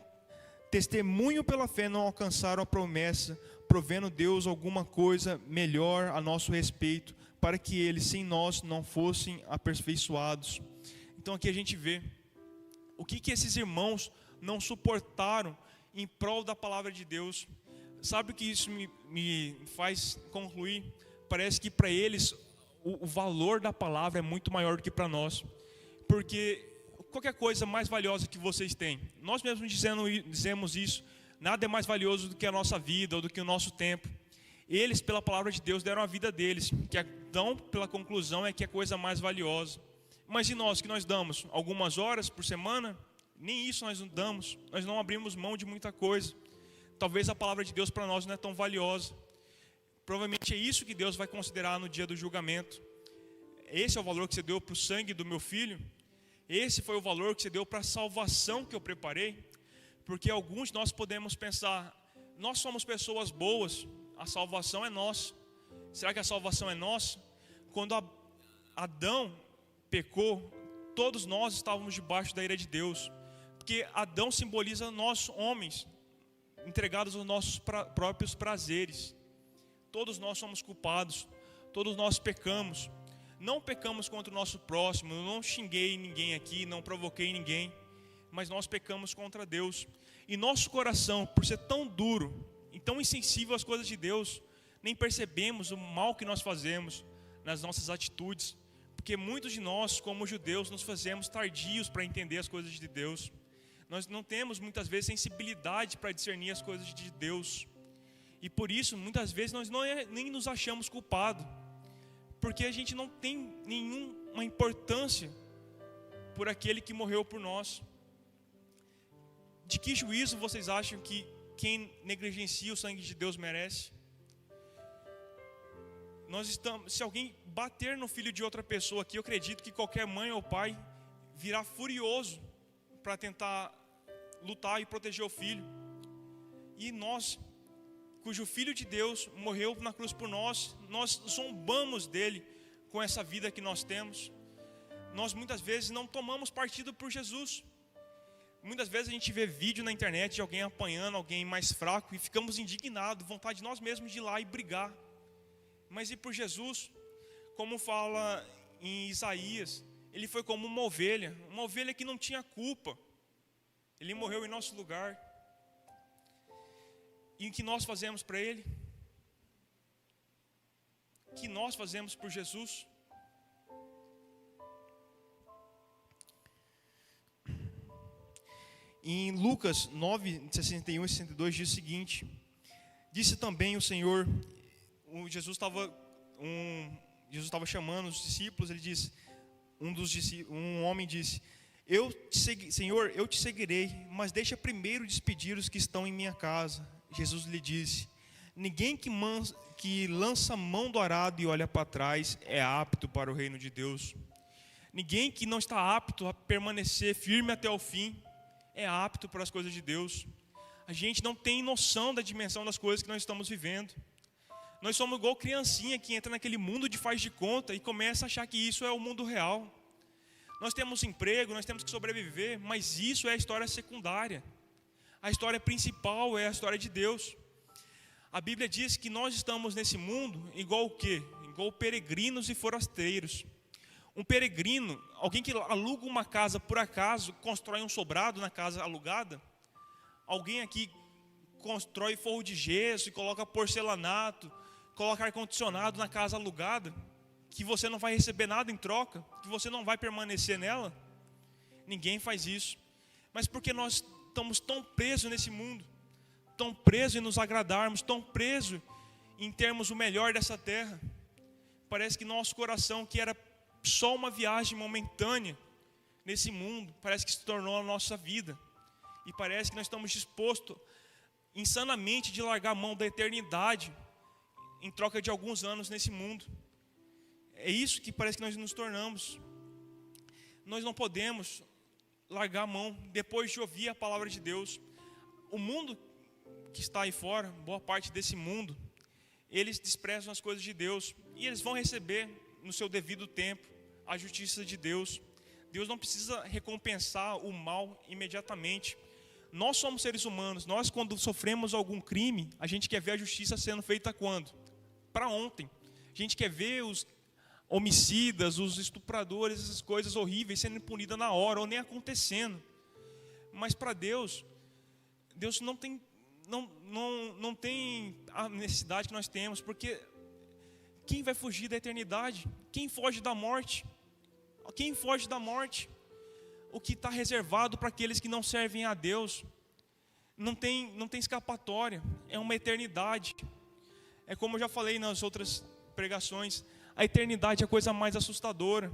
testemunho pela fé, não alcançaram a promessa, provendo Deus alguma coisa melhor a nosso respeito, para que eles sem nós não fossem aperfeiçoados. Então aqui a gente vê o que esses irmãos não suportaram em prol da palavra de Deus. Sabe o que isso me faz concluir? Parece que para eles o valor da palavra é muito maior do que para nós. Porque qualquer coisa mais valiosa que vocês têm, nós mesmos dizemos isso, nada é mais valioso do que a nossa vida ou do que o nosso tempo. Eles, pela palavra de Deus, deram a vida deles, que então, pela conclusão, é que é a coisa mais valiosa. Mas e nós, que nós damos? Algumas horas por semana? Nem isso nós não damos, nós não abrimos mão de muita coisa. Talvez a palavra de Deus para nós não é tão valiosa. Provavelmente é isso que Deus vai considerar no dia do julgamento. Esse é o valor que você deu para o sangue do meu filho? Esse foi o valor que você deu para a salvação que eu preparei? Porque alguns de nós podemos pensar, nós somos pessoas boas, a salvação é nossa. Será que a salvação é nossa? Quando Adão pecou, todos nós estávamos debaixo da ira de Deus. Porque Adão simboliza nós, homens, entregados aos nossos próprios prazeres. Todos nós somos culpados, todos nós pecamos. Não pecamos contra o nosso próximo, eu não xinguei ninguém aqui, não provoquei ninguém, mas nós pecamos contra Deus. E nosso coração, por ser tão duro e tão insensível às coisas de Deus, nem percebemos o mal que nós fazemos nas nossas atitudes, porque muitos de nós, como judeus, nos fazemos tardios para entender as coisas de Deus. Nós não temos muitas vezes sensibilidade para discernir as coisas de Deus, e por isso muitas vezes nós nem nos achamos culpados, porque a gente não tem nenhuma importância por aquele que morreu por nós. De que juízo vocês acham que quem negligencia o sangue de Deus merece? Se alguém bater no filho de outra pessoa aqui, eu acredito que qualquer mãe ou pai virá furioso para tentar lutar e proteger o filho. E nós, cujo Filho de Deus morreu na cruz por nós, nós zombamos dele com essa vida que nós temos. Nós muitas vezes não tomamos partido por Jesus. Muitas vezes a gente vê vídeo na internet de alguém apanhando alguém mais fraco e ficamos indignados, vontade de nós mesmos de ir lá e brigar. Mas e por Jesus? Como fala em Isaías, ele foi como uma ovelha que não tinha culpa. Ele morreu em nosso lugar. E o que nós fazemos para ele? O que nós fazemos por Jesus? Em Lucas 9, 61 e 62 diz o seguinte: disse também o Senhor, Jesus estava chamando os discípulos, ele disse, um homem disse: Senhor, eu te seguirei, mas deixa primeiro despedir os que estão em minha casa. Jesus lhe disse: ninguém que lança mão do arado e olha para trás é apto para o reino de Deus. Ninguém que não está apto a permanecer firme até o fim é apto para as coisas de Deus. A gente não tem noção da dimensão das coisas que nós estamos vivendo. Nós somos igual criancinha que entra naquele mundo de faz de conta e começa a achar que isso é o mundo real. Nós temos emprego, nós temos que sobreviver, mas isso é a história secundária. A história principal é a história de Deus. A Bíblia diz que nós estamos nesse mundo igual o quê? Igual peregrinos e forasteiros. Um peregrino, alguém que aluga uma casa por acaso, constrói um sobrado na casa alugada. Alguém aqui constrói forro de gesso e coloca porcelanato, coloca ar-condicionado na casa alugada, que você não vai receber nada em troca, que você não vai permanecer nela. Ninguém faz isso. Mas porque nós estamos tão presos nesse mundo, tão presos em nos agradarmos, tão presos em termos o melhor dessa terra. Parece que nosso coração, que era só uma viagem momentânea nesse mundo, parece que se tornou a nossa vida. E parece que nós estamos dispostos insanamente de largar a mão da eternidade em troca de alguns anos nesse mundo. É isso que parece que nós nos tornamos. Nós não podemos largar a mão depois de ouvir a palavra de Deus. O mundo que está aí fora, boa parte desse mundo, eles desprezam as coisas de Deus e eles vão receber no seu devido tempo a justiça de Deus. Deus não precisa recompensar o mal imediatamente. Nós somos seres humanos, nós quando sofremos algum crime, a gente quer ver a justiça sendo feita quando? Para ontem. A gente quer ver os homicidas, os estupradores, essas coisas horríveis sendo punidas na hora ou nem acontecendo. Mas para Deus não tem a necessidade que nós temos, porque quem vai fugir da eternidade? Quem foge da morte? Quem foge da morte? O que está reservado para aqueles que não servem a Deus não tem escapatória, é uma eternidade. É como eu já falei nas outras pregações, a eternidade é a coisa mais assustadora.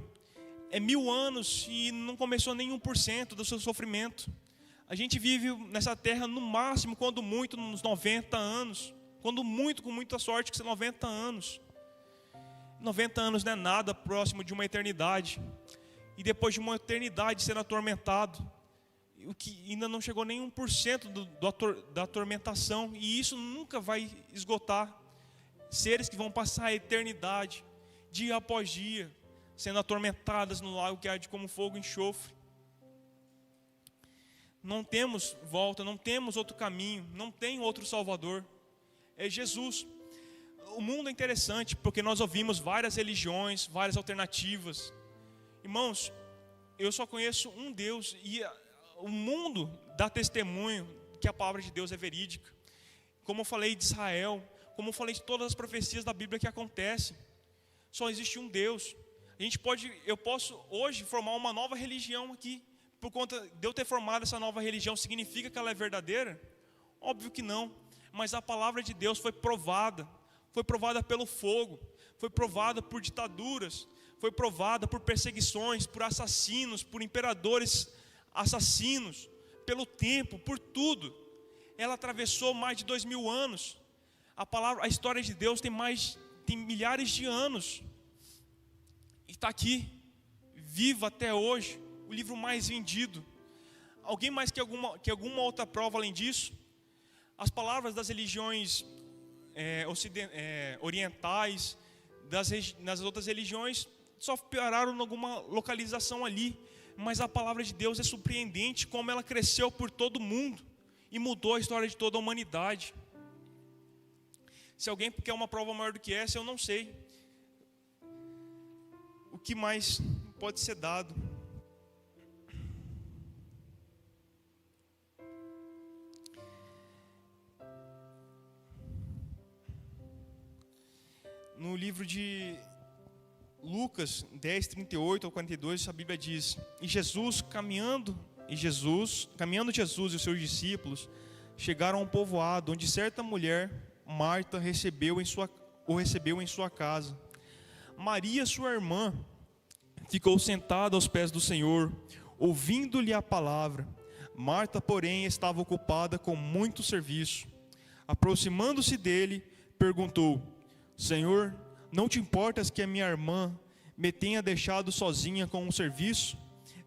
É 1000 anos e não começou nem 1% do seu sofrimento. A gente vive nessa terra no máximo, quando muito, uns 90 anos. Quando muito, com muita sorte, que são 90 anos. 90 anos não é nada próximo de uma eternidade. E depois de uma eternidade sendo atormentado, o que ainda não chegou nem 1% da atormentação. E isso nunca vai esgotar. seres que vão passar a eternidade, dia após dia, sendo atormentadas no lago que arde como fogo e enxofre. Não temos volta, não temos outro caminho, não tem outro Salvador, é Jesus. O mundo é interessante porque nós ouvimos várias religiões, várias alternativas. Irmãos, eu só conheço um Deus e o mundo dá testemunho que a palavra de Deus é verídica. Como eu falei de Israel, como eu falei de todas as profecias da Bíblia que acontecem, só existe um Deus. Eu posso hoje formar uma nova religião aqui. Por conta de eu ter formado essa nova religião, significa que ela é verdadeira? Óbvio que não. Mas a palavra de Deus foi provada pelo fogo, foi provada por ditaduras, foi provada por perseguições, por assassinos, por imperadores assassinos, pelo tempo, por tudo. Ela atravessou mais de 2000 anos. A história de Deus tem milhares de anos. E está aqui, viva até hoje, o livro mais vendido. Alguém mais que alguma outra prova além disso? As palavras das religiões orientais, das outras religiões, só pararam em alguma localização ali. Mas a palavra de Deus é surpreendente, como ela cresceu por todo mundo e mudou a história de toda a humanidade. Se alguém quer uma prova maior do que essa, eu não sei. O que mais pode ser dado? No livro de Lucas 10, 38 ao 42, a Bíblia diz: caminhando Jesus e os seus discípulos chegaram a um povoado onde certa mulher, Marta, o recebeu em sua casa. Maria, sua irmã, ficou sentada aos pés do Senhor, ouvindo-lhe a palavra. Marta, porém, estava ocupada com muito serviço. Aproximando-se dele, perguntou: Senhor, não te importas que a minha irmã me tenha deixado sozinha com um serviço?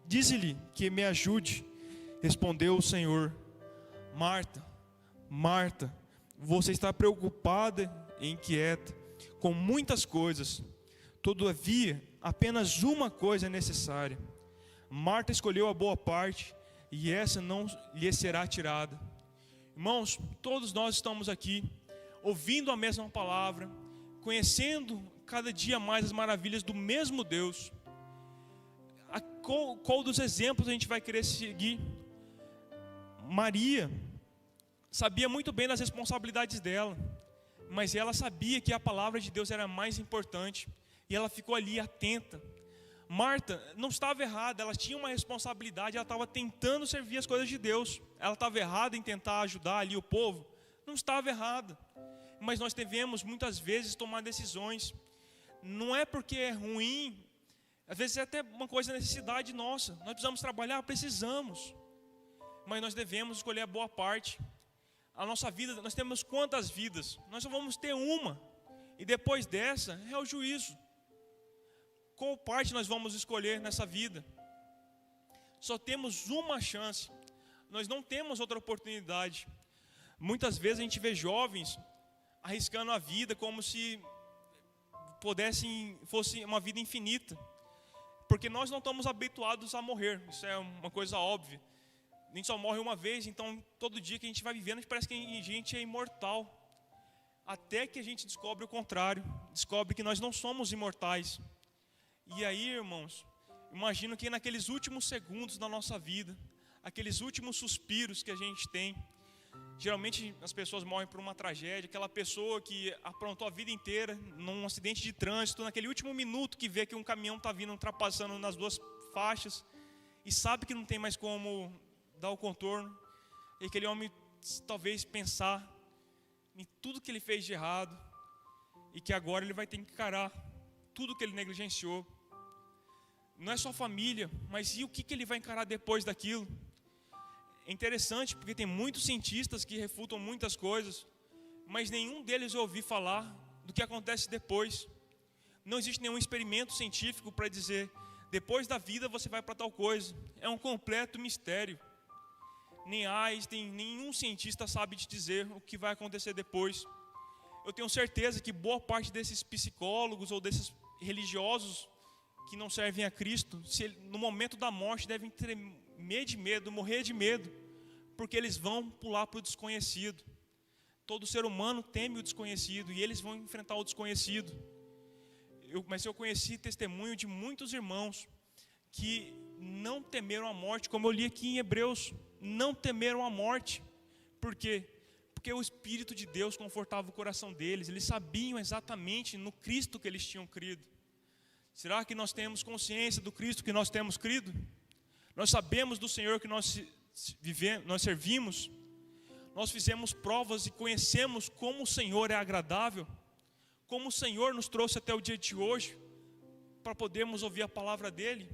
Dize-lhe que me ajude. Respondeu o Senhor: Marta, Marta, você está preocupada e inquieta com muitas coisas. Todavia, apenas uma coisa é necessária. Marta escolheu a boa parte, e essa não lhe será tirada. Irmãos, todos nós estamos aqui, ouvindo a mesma palavra, conhecendo cada dia mais as maravilhas do mesmo Deus. Qual dos exemplos a gente vai querer seguir? Maria sabia muito bem das responsabilidades dela, mas ela sabia que a palavra de Deus era mais importante, e ela ficou ali atenta. Marta não estava errada, ela tinha uma responsabilidade, ela estava tentando servir as coisas de Deus. Ela estava errada em tentar ajudar ali o povo? Não estava errada. Mas nós devemos muitas vezes tomar decisões. Não é porque é ruim, às vezes é até uma coisa necessidade nossa. Nós precisamos trabalhar, precisamos. Mas nós devemos escolher a boa parte. A nossa vida, nós temos quantas vidas? Nós só vamos ter uma. E depois dessa é o juízo. Qual parte nós vamos escolher nessa vida? Só temos uma chance. Nós não temos outra oportunidade. Muitas vezes a gente vê jovens arriscando a vida como se fosse uma vida infinita. Porque nós não estamos habituados a morrer. Isso é uma coisa óbvia. A gente só morre uma vez, então todo dia que a gente vai vivendo, parece que a gente é imortal. Até que a gente descobre o contrário. Descobre que nós não somos imortais. E aí, irmãos, imagino que naqueles últimos segundos da nossa vida, aqueles últimos suspiros que a gente tem, geralmente as pessoas morrem por uma tragédia. Aquela pessoa que aprontou a vida inteira num acidente de trânsito, naquele último minuto que vê que um caminhão está vindo ultrapassando nas duas faixas e sabe que não tem mais como dar o contorno, e aquele homem talvez pensar em tudo que ele fez de errado e que agora ele vai ter que encarar tudo que ele negligenciou. Não é só família, mas e o que ele vai encarar depois daquilo? É interessante porque tem muitos cientistas que refutam muitas coisas, mas nenhum deles eu ouvi falar do que acontece depois. Não existe nenhum experimento científico para dizer: depois da vida você vai para tal coisa. É um completo mistério. Nem Einstein, nenhum cientista sabe te dizer o que vai acontecer depois. eu tenho certeza que boa parte desses psicólogos ou desses religiosos que não servem a Cristo, no momento da morte devem tremer de medo, morrer de medo, porque eles vão pular para o desconhecido. Todo ser humano teme o desconhecido e eles vão enfrentar o desconhecido. Mas eu conheci testemunho de muitos irmãos que não temeram a morte, como eu li aqui em Hebreus, não temeram a morte. Por quê? Porque o Espírito de Deus confortava o coração deles, eles sabiam exatamente no Cristo que eles tinham crido. Será que nós temos consciência do Cristo que nós temos crido? Nós sabemos do Senhor que nós servimos? Nós fizemos provas e conhecemos como o Senhor é agradável? Como o Senhor nos trouxe até o dia de hoje para podermos ouvir a palavra dEle?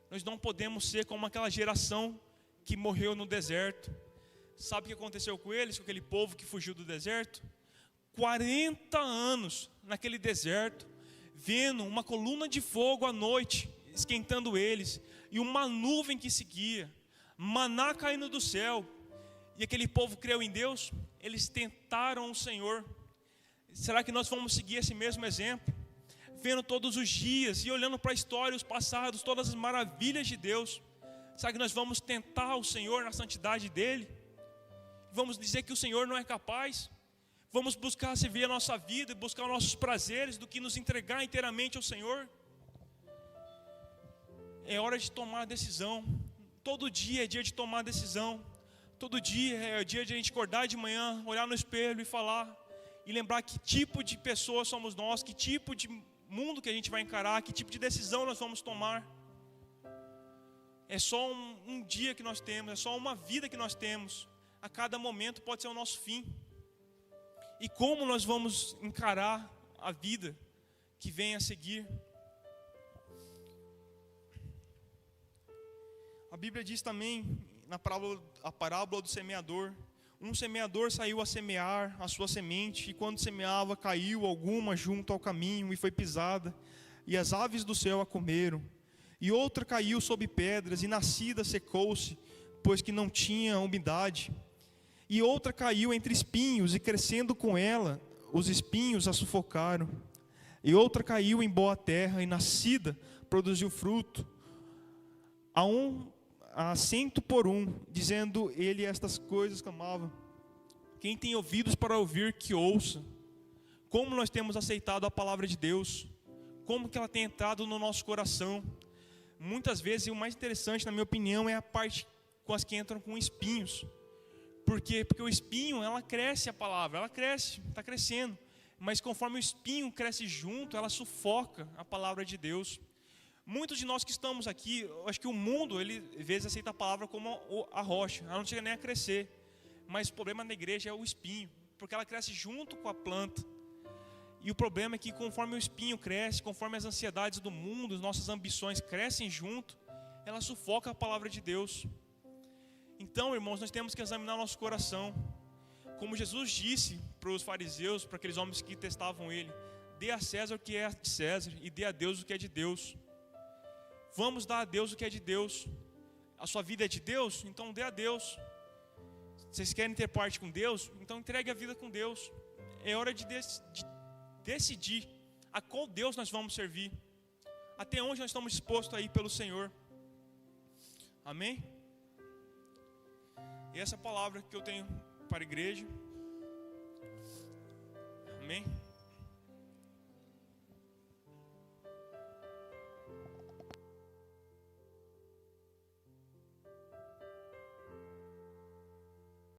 Nós não podemos ser como aquela geração que morreu no deserto. Sabe o que aconteceu com eles, com aquele povo que fugiu do deserto? 40 anos naquele deserto, vendo uma coluna de fogo à noite, esquentando eles, e uma nuvem que seguia, maná caindo do céu, e aquele povo creu em Deus. Eles tentaram o Senhor. Será que nós vamos seguir esse mesmo exemplo? Vendo todos os dias e olhando para a história, os passados, todas as maravilhas de Deus. Será que nós vamos tentar o Senhor na santidade dEle? Vamos dizer que o Senhor não é capaz? Vamos buscar servir a nossa vida, buscar os nossos prazeres, do que nos entregar inteiramente ao Senhor? É hora de tomar a decisão. Todo dia é dia de tomar a decisão. Todo dia é dia de a gente acordar de manhã, olhar no espelho e falar, e lembrar que tipo de pessoa somos nós, que tipo de mundo que a gente vai encarar, que tipo de decisão nós vamos tomar. É só um dia que nós temos, é só uma vida que nós temos. A cada momento pode ser o nosso fim. E como nós vamos encarar a vida que vem a seguir? A Bíblia diz também, na parábola do semeador, um semeador saiu a semear a sua semente, e quando semeava, caiu alguma junto ao caminho e foi pisada, e as aves do céu a comeram. E outra caiu sob pedras, e nascida secou-se, pois que não tinha umidade. E outra caiu entre espinhos, e crescendo com ela, os espinhos a sufocaram. E outra caiu em boa terra, e nascida produziu fruto, a 100 por um, dizendo ele estas coisas, clamava: quem tem ouvidos para ouvir, que ouça. Como nós temos aceitado a palavra de Deus, como que ela tem entrado no nosso coração. Muitas vezes, e o mais interessante, na minha opinião, é a parte com as que entram com espinhos. Por quê? Porque o espinho, ela cresce a palavra, ela cresce, está crescendo. Mas conforme o espinho cresce junto, ela sufoca a palavra de Deus. Muitos de nós que estamos aqui, eu acho que o mundo, ele às vezes aceita a palavra como a rocha, ela não chega nem a crescer. Mas o problema da igreja é o espinho, porque ela cresce junto com a planta. E o problema é que conforme o espinho cresce, conforme as ansiedades do mundo, as nossas ambições crescem junto, ela sufoca a palavra de Deus. Então, irmãos, nós temos que examinar nosso coração. Como Jesus disse para os fariseus, para aqueles homens que testavam ele: dê a César o que é de César e dê a Deus o que é de Deus. Vamos dar a Deus o que é de Deus. A sua vida é de Deus? Então dê a Deus. Vocês querem ter parte com Deus? Então entregue a vida com Deus. É hora de decidir a qual Deus nós vamos servir. Até onde nós estamos dispostos a ir pelo Senhor. Amém? E essa é a palavra que eu tenho para a igreja. Amém?